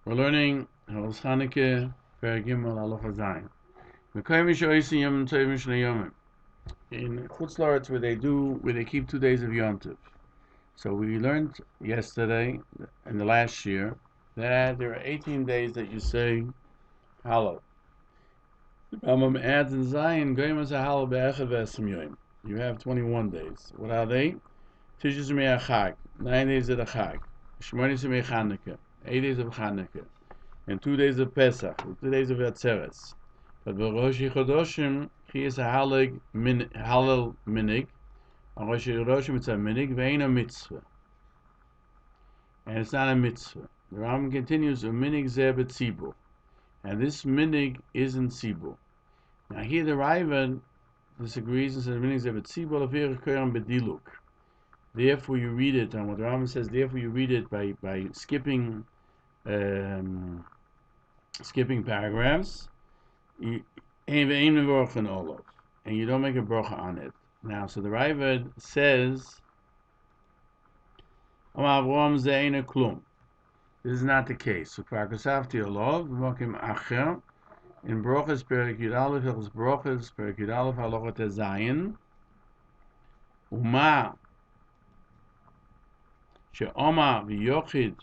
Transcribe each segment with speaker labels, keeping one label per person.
Speaker 1: We're learning Hilchos Chanukah, Perek Gimel, Halacha Zayin. Mekayim Shoysim Yom Tovim Shnei Yomim. In Chutz La'aretz, where they keep 2 days of Yom Tov. So we learned yesterday, in the last year, that there are 18 days that you say Halal. Rambam adds in Zayin, Goyim as a Halal be'echad ve'esrim Yom. You have 21 days. What are they? Tishis Me'achag, 9 days of the Chag. Shmonis Me'Chanukah, 8 days of Chanukah. And 2 days of Pesach, 2 days of Atzeres. But Rosh Chodoshim, he is a halal minig. On Rosh Chodoshim, it's a minig, ve'ein a mitzvah. And it's not a mitzvah. The Rambam continues, a minig zeh b'tzibur. And this minig is in tzibur. Now here the Rae disagrees and says, minig zeh b'tzibur, l'fir koyam b'diluk. Therefore you read it, and what the Rambam says, therefore you read it by skipping paragraphs, and you don't make a bracha on it. Now, so the Rae says, this is not the case. So, in Brochas Perek Yud Aleph, Hilchos Brochas Perek Yud Aleph, Halacha Zayin, Uma she'oma v'yochid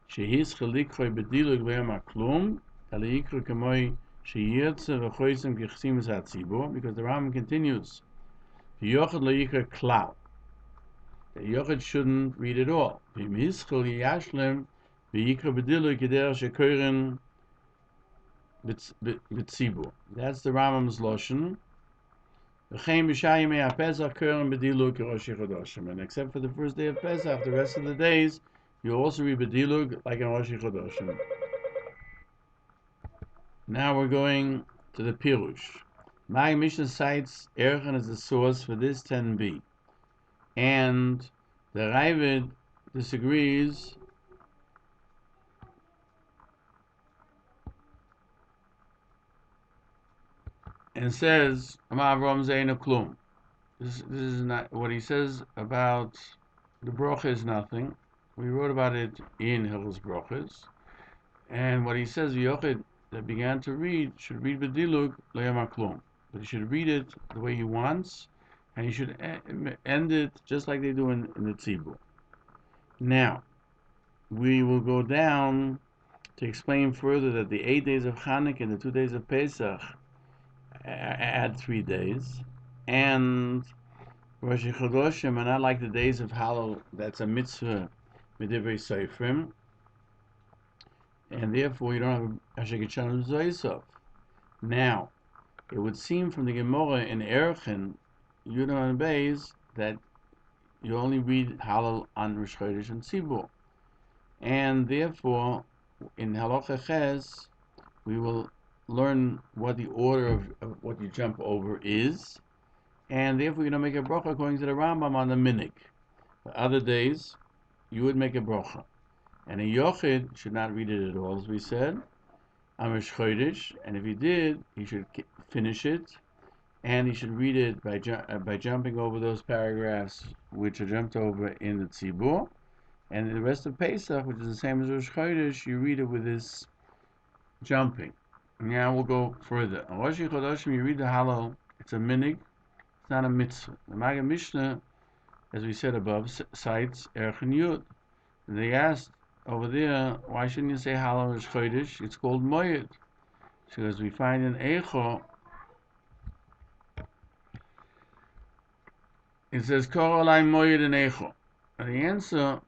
Speaker 1: shehis chelikchoi bedilug ve'ema klum, because the Rambam continues, the Yochid shouldn't read it all. That's the Rambam's lotion. And except for the first day of Pesach, the rest of the days, you also read bedilug like in Rosh Chodoshim. Now we're going to the Peirush. My Mishnah cites Erchen as the source for this 10b. And the Rae disagrees and says, this is not what he says about the brocha is nothing. We wrote about it in Hilchos Brochas. And what he says, Yochid that began to read should read B'dilug Le'yama Klum. But he should read it the way he wants, and he should end it just like they do in the Tzibur. Now, we will go down to explain further that the 8 days of Chanukah and the 2 days of Pesach add 3 days, and Rosh Chodoshim are not like the days of Halal, that's a mitzvah, Medivrei Seifrim, and therefore you don't have Hashegit Zoisov. Now, it would seem from the Gemara in Erchen, Yudam and Beis, that you only read Halal on Rosh Chodesh and Tzibur. And therefore, in Halacha Ches, we will learn what the order of what you jump over is, and therefore you don't make a bracha according to the Rambam on the minik. The other days, you would make a bracha. And a yochid should not read it at all, as we said, on Rosh Chodesh, and if he did, he should finish it, and he should read it by jumping over those paragraphs which are jumped over in the Tzibur, and the rest of Pesach, which is the same as Rosh Chodesh, you read it with this jumping. Now we'll go further. On Rosh Chodoshim, you read the Halal, it's a minig, it's not a mitzvah. The Maggid Mishnah, as we said above, cites Erchen Yud. They asked over there, why shouldn't you say Halal Rosh Chodesh? It's called Moyed. Because we find in Eicho, it says, Kor Alai Moyed in Eicho. And the answer,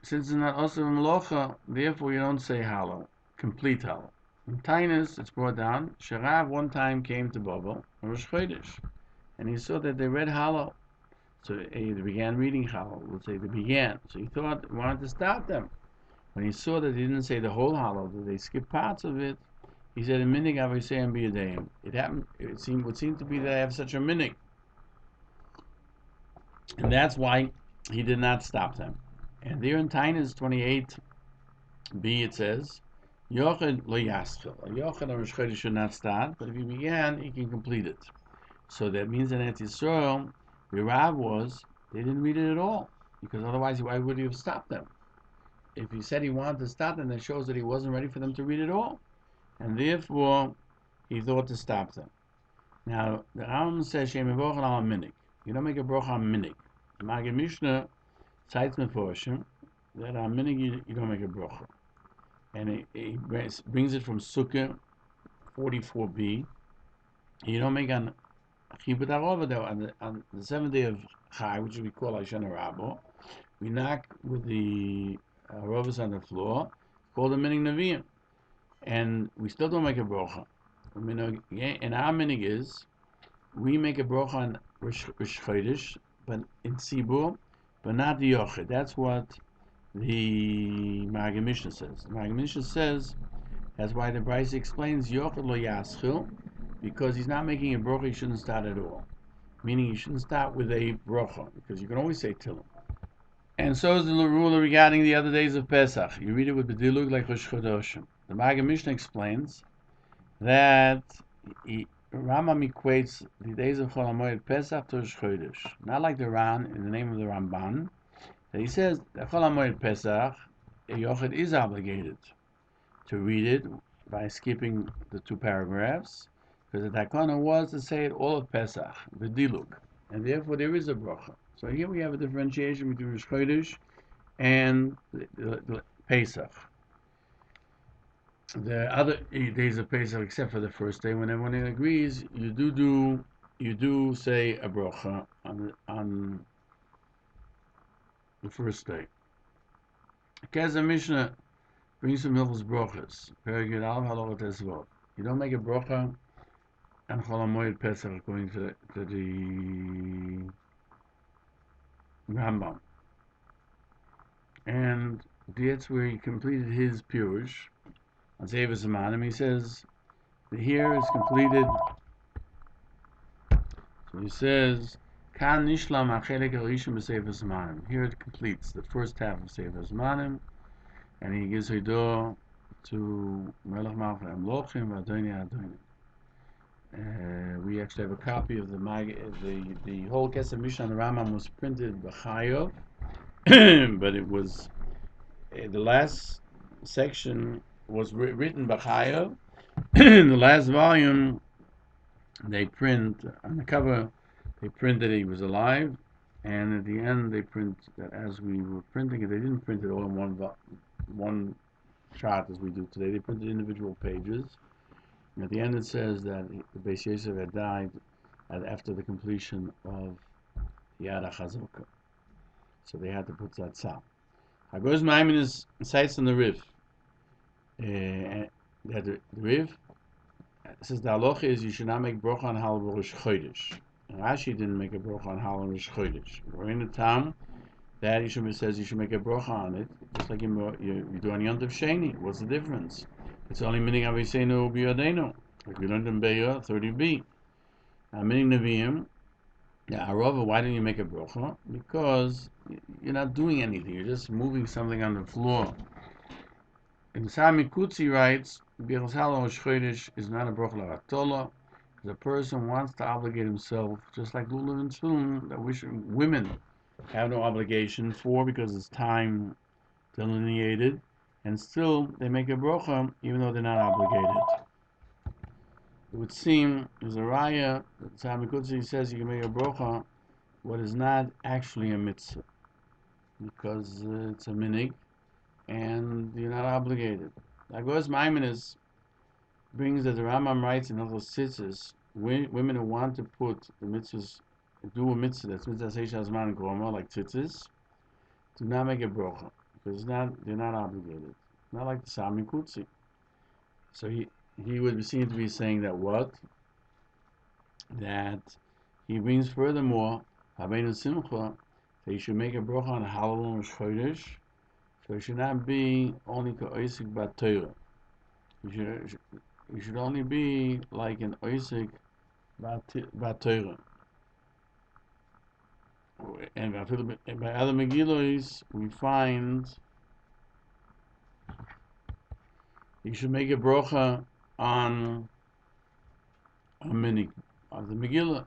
Speaker 1: since it's not also Melocha, therefore you don't say Halal, complete Halal. In Tainus, it's brought down, Sharav one time came to Baba on Rosh Chodesh, and he saw that they read Halal. So they began reading Halal. We'll say they began. So he wanted to stop them. When he saw that they didn't say the whole Halal, that they skipped parts of it, he said, "A minig avosayim biyadayim." It happened. Would seem to be that I have such a minig, and that's why he did not stop them. And there in Tainus 28b it says, Yochid lo yaschil. A Yochid on Rosh Chodesh should not start, but if he began, he can complete it. So that means in Eretz Yisrael, where Rav was, they didn't read it at all, because otherwise, why would he have stopped them? if he said he wanted to stop, then that shows that he wasn't ready for them to read it all, and therefore he thought to stop them. Now the Rambam says Shem Yavochen al Minik. You don't make a brocha on Minik. The Maggid Mishnah cites Meforshim that on Minik you don't make a brocha, and he brings it from Sukkah 44b. You don't make on Chibut Arova though on the 7th day of Chai, which we call Hoshana Rabbah. We knock with the Arovas on the floor, called the Minig Nevi'im, and we still don't make a brocha. And our minig is we make a brocha on Rosh Chodesh, but in Tzibur, but not the Yochid. That's what the Maggid Mishnah says. The Maggid Mishnah says that's why the Brisa explains Yochid lo yaschil, because he's not making a brocha. He shouldn't start at all. Meaning you shouldn't start with a brocha, because you can always say Tillim. And so is the rule regarding the other days of Pesach. You read it with Bedilug like Rosh Chodesh. The Maggid Mishnah explains that Rambam equates the days of Chol HaMoed Pesach to Rosh Chodesh. Not like the Ran in the name of the Ramban. That he says that Chol HaMoed Pesach, a Yochid is obligated to read it by skipping the 2 paragraphs, because the Takana was to say it all of Pesach, the Diluk, and therefore there is a bracha. So here we have a differentiation between Rosh Chodesh and the Pesach. The other days of Pesach, except for the first day, when everyone agrees, you do say a bracha on the first day. Keza Mishnah brings some Hilchos Brochas. Perigid Al Halacha Tesvot. You don't make a bracha on Chol HaMoed Pesach according to the Rambam, and that's where he completed his Peirush on Sefer Zemanim. He says the here is completed. So he says Kan Nishlam Achelek Arishon b'Sefer Zemanim. Here it completes the first half of Sefer Zemanim, and he gives Hidur to Melech Malchei Amlochim v'Adonai Adonai. We actually have a copy of the whole Kesef Mishnah on the Rambam was printed b'Chayav, but it was the last section was written b'Chayav. In the last volume, they print on the cover. They print that he was alive, and at the end they print that as we were printing it, they didn't print it all in one shot as we do today. They printed individual pages. And at the end it says that the Beis Yosef had died after the completion of Yad HaChazokah. So they had to put that tzal. Hagos Maimon cites on the Riv. That the Riv says the halacha is you should not make brocha on Halal Rosh Chodesh. Rashi didn't make a brocha on Halal Rosh Chodesh. We're in the town that Yishmael says you should make a brocha on it, just like you do on Yom Tov Sheni. What's the difference? It's only minig aviseinu biyadenu, like we learned in Be'ah 30b. Minig neviim. Yeah, Arova, why didn't you make a brocha? Because you're not doing anything. You're just moving something on the floor. And Sami Kutzi writes, Birchos Halal Rosh Chodesh is not a brocha l'Atola. The person wants to obligate himself, just like Lulav and Tzum, that women have no obligation for, because it's time delineated, and still they make a brocha even though they're not obligated. It would seem there's a raya that Sami Kutzi says you can make a brocha what is not actually a mitzvah, because it's a minig and you're not obligated. Agos Maimonides brings that the Rambam writes in Hilchos Tzitzis, women who want to put the mitzvahs, do a mitzvah that's mitzvah seisha zman groma like tzitzis, do not make a brocha, because they're not obligated. Not like the Sami Kutzi. So he would seem to be saying that what? That he brings furthermore Habeinu Simcha that you should make a brocha on Halal Rosh Chodesh, so it should not be only ka'oisik bat Torah. You should only be like an oisik bat Torah. And by other Megillos, we find you should make a brocha on a minig of the Megillah.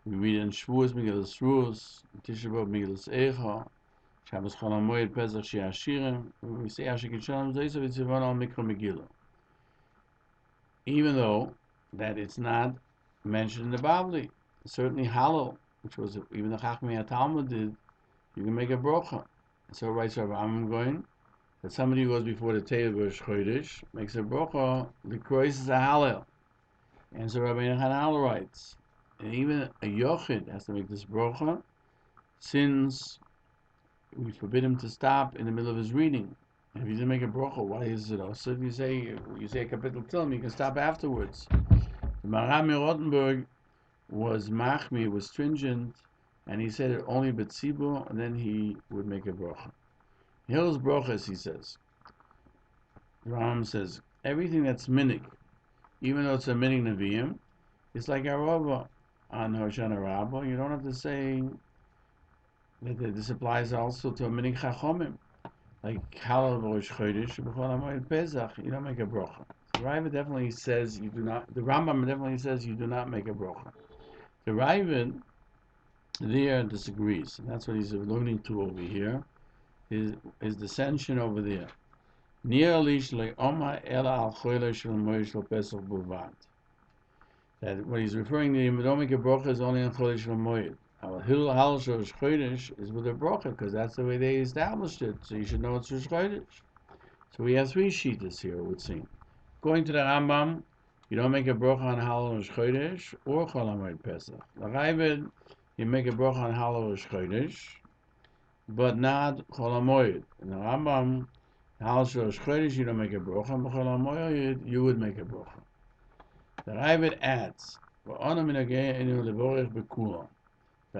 Speaker 1: We read in Shavuos, Megillas Shavuos, Tisha B'Av, Megillas Eicha, Shabbos Chol HaMoed Pesach Shiur. We say Asher Kishalom Zoysav Yitzivon Al Mikra Megillah. Even though that it's not mentioned in the Babli. Certainly Halal, which was even the Chachmei Talmud did, you can make a brocha. And so writes Rambam going that somebody who goes before the table of Chodesh makes a brocha, likrois a Halal. And so Rabbi Hanal writes, and even a Yochid has to make this brocha, since we forbid him to stop in the middle of his reading. And if he didn't make a brocha, why is it also? If you say a kapitel Tilm, you can stop afterwards. The Maram Rottenberg was machmi, was stringent, and he said it only betzibur, and then he would make a brocha. Hil's brochas, he says. The Rambam says everything that's minig, even though it's a minig neviim, it's like a rava on Hoshana Rabbah. You don't have to say that this applies also to a minig chachomim, like halal rosh chodesh b'chol hamoed pesach. You don't make a brocha. The Ravid definitely says you do not. The Rambam definitely says you do not make a brocha. The Ravid there disagrees, and that's what he's alluding to over here. His dissension over there. That what he's referring to, you don't make a brocha is only on Chodesh Moed. Hilchos Chanukah is with a brocha because that's the way they established it. So you should know it's Rosh Chodesh. So we have three shitas here, it would seem. Going to the Rambam, you don't make a brocha on Halal Rosh Chodesh or Chol HaMoed Pesach. The Ravid, you make a brocha on Halal Rosh Chodesh, but not Chol HaMoed. In the Rambam, Halal Rosh Chodesh, you don't make a brocha, but Chol HaMoed, you would make a brocha. The Ravid adds, that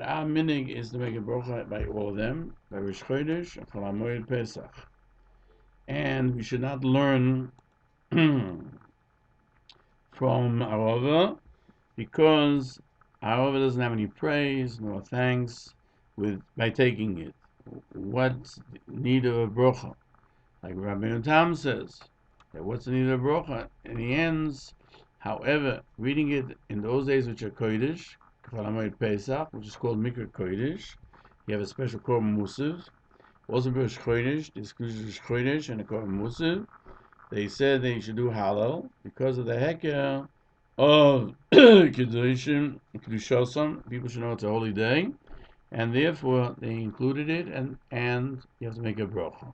Speaker 1: our minig is to make a brocha by all of them, by Rosh Chodesh and Chol HaMoed Pesach. And we should not learn from Arava, because Arava doesn't have any praise nor thanks by taking it. What's the need of a brocha? Like Rabbi Tam says, that what's the need of a brocha? And he ends, however, reading it in those days which are Kodesh, Chol HaMoed Pesach, which is called Mikra Kodesh, you have a special Korban Musaf. Also Rosh Chodesh, this Rosh Chodesh and the Korban Musaf, they said they should do halal because of the heker of Kedushim, Kedushosam. People should know it's a holy day, and therefore they included it, and you have to make a brocha.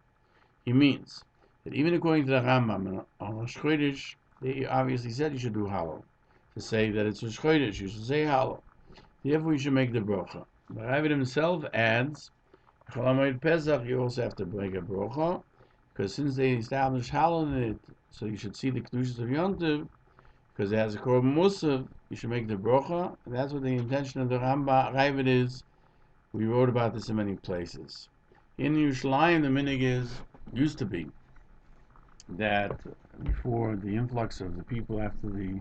Speaker 1: He means that even according to the Rambam on Rosh Chodesh, they obviously said you should do halal. To say that it's Rosh Chodesh, you should say halal. Therefore, you should make the brocha. The Ravid himself adds, Chol HaMoed Pesach, you also have to break a brocha, because since they established halal in it, so you should see the kedushas of Yom Tov, because it has a korban musaf, you should make the brocha, and that's what the intention of the Ravid is. We wrote about this in many places. In Yerushalayim, the minig used to be that before the influx of the people after the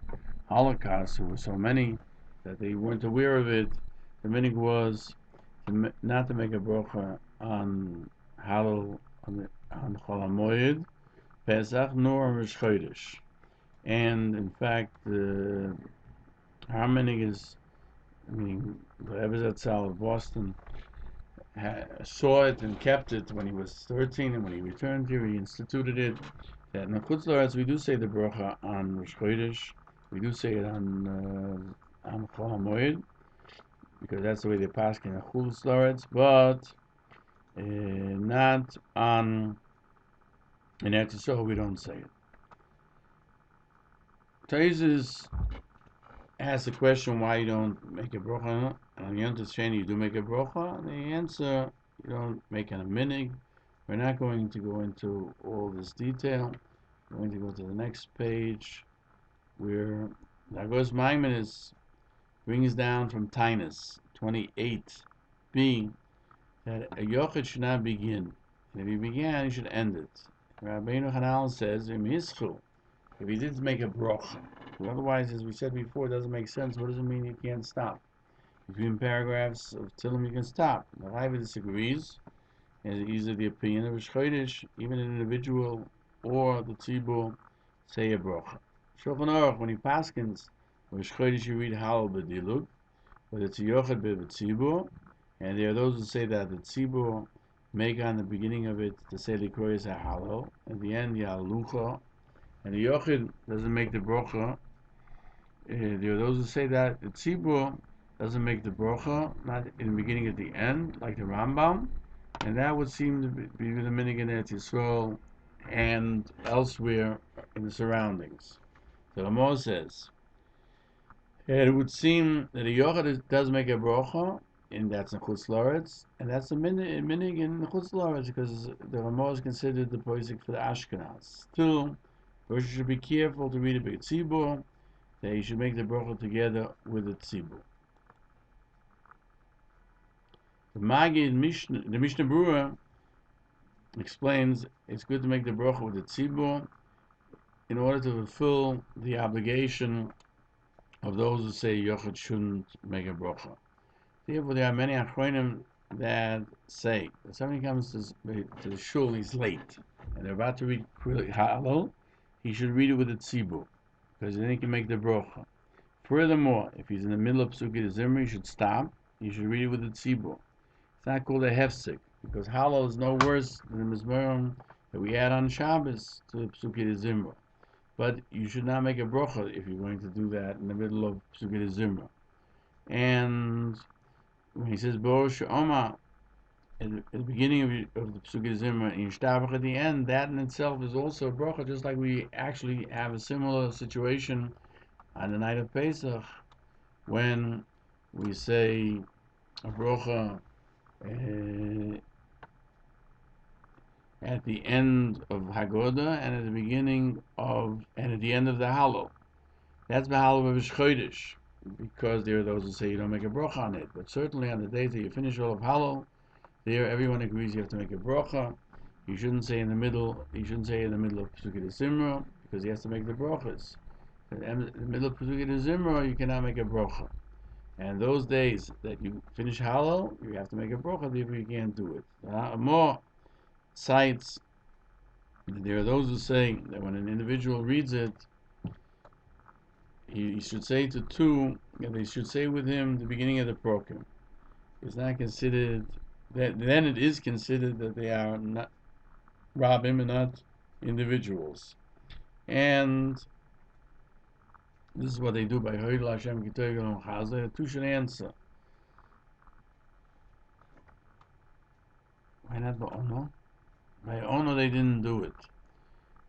Speaker 1: Holocaust, there were so many that they weren't aware of it. The minig was not to make a brocha on halal on Chol HaMoed Pesach nor Rosh Chodesh. And in fact, our minig is, the Rebbe Zatzal of Boston saw it and kept it when he was 13, and when he returned here, he instituted it. That in the Chutz La'aretz we do say the brocha on Rosh Chodesh, we do say it on Chol HaMoed, because that's the way they pass in the Chutz La'aretz, but not on in Eretz Yisrael. We don't say it. Taisus asks the question why you don't make a brocha on Yom Tov Sheni. You do make a brocha. And the answer, you don't make a minig. We're not going to go into all this detail. We're going to go to the next page, where Dagos Maimonides brings down from Tainus 28b that a yochid should not begin, and if he began, he should end it. Rabbeinu Hanal says, if he did make a brocha, otherwise, as we said before, it doesn't make sense. What does it mean you can't stop? Between paragraphs of Tillim, you can stop. The Ravid disagrees, and either the opinion of Rosh Chodesh, even an individual or the tzibur, say a brocha. Shulchan Aruch, when he paskins, Rosh Chodesh you read halal b'dilug, but it's a yochid b'tzibur, and there are those who say that the tzibur make on the beginning of it to say the Kroyas HaHalal, at the end the Halacha, and the Yochid doesn't make the Brocha. There are those who say that the Tzibur doesn't make the Brocha, not in the beginning, at the end, like the Rambam, and that would seem to be the minig in Eretz Yisrael and elsewhere in the surroundings. So the Ramah says, it would seem that a Yochid does make a Brocha, and that's in Chutz La'aretz, and that's a minig in Chutz La'aretz, because the Ramah is considered the posik for the Ashkenaz. Still, a person should be careful to read it by Tzibur, that you should make the Brocha together with the Tzibur. The Mishnah Berurah explains it's good to make the Brocha with the Tzibur in order to fulfill the obligation of those who say Yochid shouldn't make a Brocha. Therefore, there are many Achronim that say if somebody comes to the shul, he's late, and they're about to read Halal, he should read it with the Tzibur, because then he can make the Brocha. Furthermore, if he's in the middle of Psukei Zimra, he should stop. He should read it with the Tzibur. It's not called a hefsek, because Halal is no worse than the Mizmorim that we add on Shabbos to the Psukei Zimra. But you should not make a Brocha if you're going to do that in the middle of Psukei Zimra. And when he says Borush Oma at the beginning of the Psukei Zimra and Yishtabach at the end, that in itself is also a Brocha, just like we actually have a similar situation on the night of Pesach, when we say a Brocha at the end of Haggadah and at the beginning of, and at the end of the Halal. That's the Halal of Chodesh, because there are those who say you don't make a Brocha on it. But certainly on the days that you finish all of Halal, there everyone agrees you have to make a Brocha. You shouldn't say in the middle of Psukei Zimra, because he has to make the Brochas. In the middle of Psukei Zimra, you cannot make a Brocha. And those days that you finish Halal, you have to make a Brocha, therefore you can't do it. More cites, there are those who say that when an individual reads it, he should say to two, they should say with him the beginning of the program. It's not considered, then it is considered that they are not Rabbim and not individuals. And this is what they do by Hoydel Hashem Kitoygel Chazah. Two should answer. Why not Ba'ono? By Ono they didn't do it.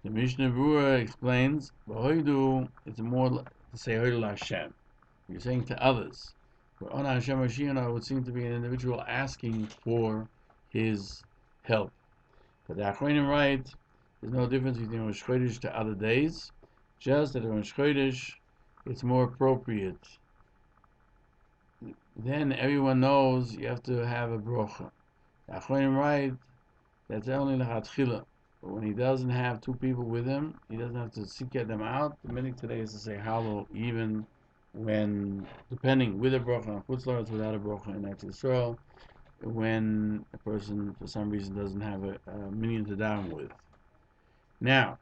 Speaker 1: The Mishnah Berurah explains, Ba'oidu, it's more to say Hoydel Hashem. You're saying to others. Ba'ona Hashem Hashiana would seem to be an individual asking for his help. But the Achronim write, there's no difference between Rosh Chodesh to other days, just that on Rosh Chodesh it's more appropriate. Then everyone knows you have to have a brocha. The Achronim write that's only l'chatchila. But when he doesn't have two people with him, he doesn't have to seek them out. The meaning today is to say halal, even when, depending with a brocha on Chutz La'aretz, without a brocha in Eretz Yisrael, when a person for some reason doesn't have a minion to daven with. Now,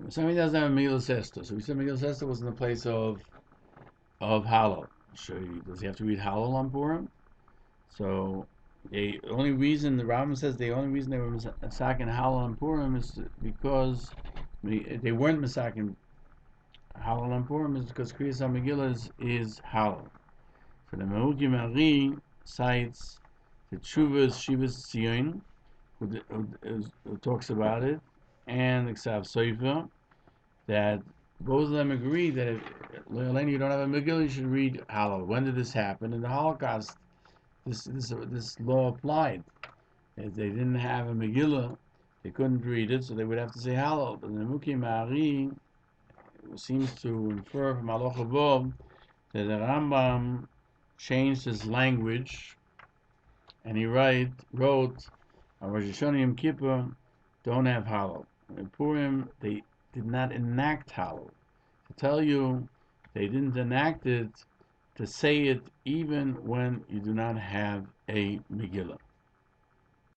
Speaker 1: if somebody doesn't have a Megillas Esther, so we said Megillas Esther was in the place of Halal. So does he have to read Halal on Purim? So the only reason the Rambam says the only reason they were masakin Halal on Purim is because they weren't masakin Halal on Purim is because Kriyas HaMegillah is Halal. So the Mehukim Ari cites the Tshuvas Shivas Tzion, who talks about it, and the Ksav Sofer, that both of them agree that if you don't have a Megillah, you should read Halal. When did this happen? In the Holocaust, this law applied. If they didn't have a Megillah, they couldn't read it, so they would have to say Halal. But the Mehukim Ari seems to infer from Halacha Vov that the Rambam changed his language, and he wrote on Rosh Hashanah Yom Kippur don't have Halal. In Purim they did not enact Halal. To tell you, they didn't enact it to say it even when you do not have a Megillah.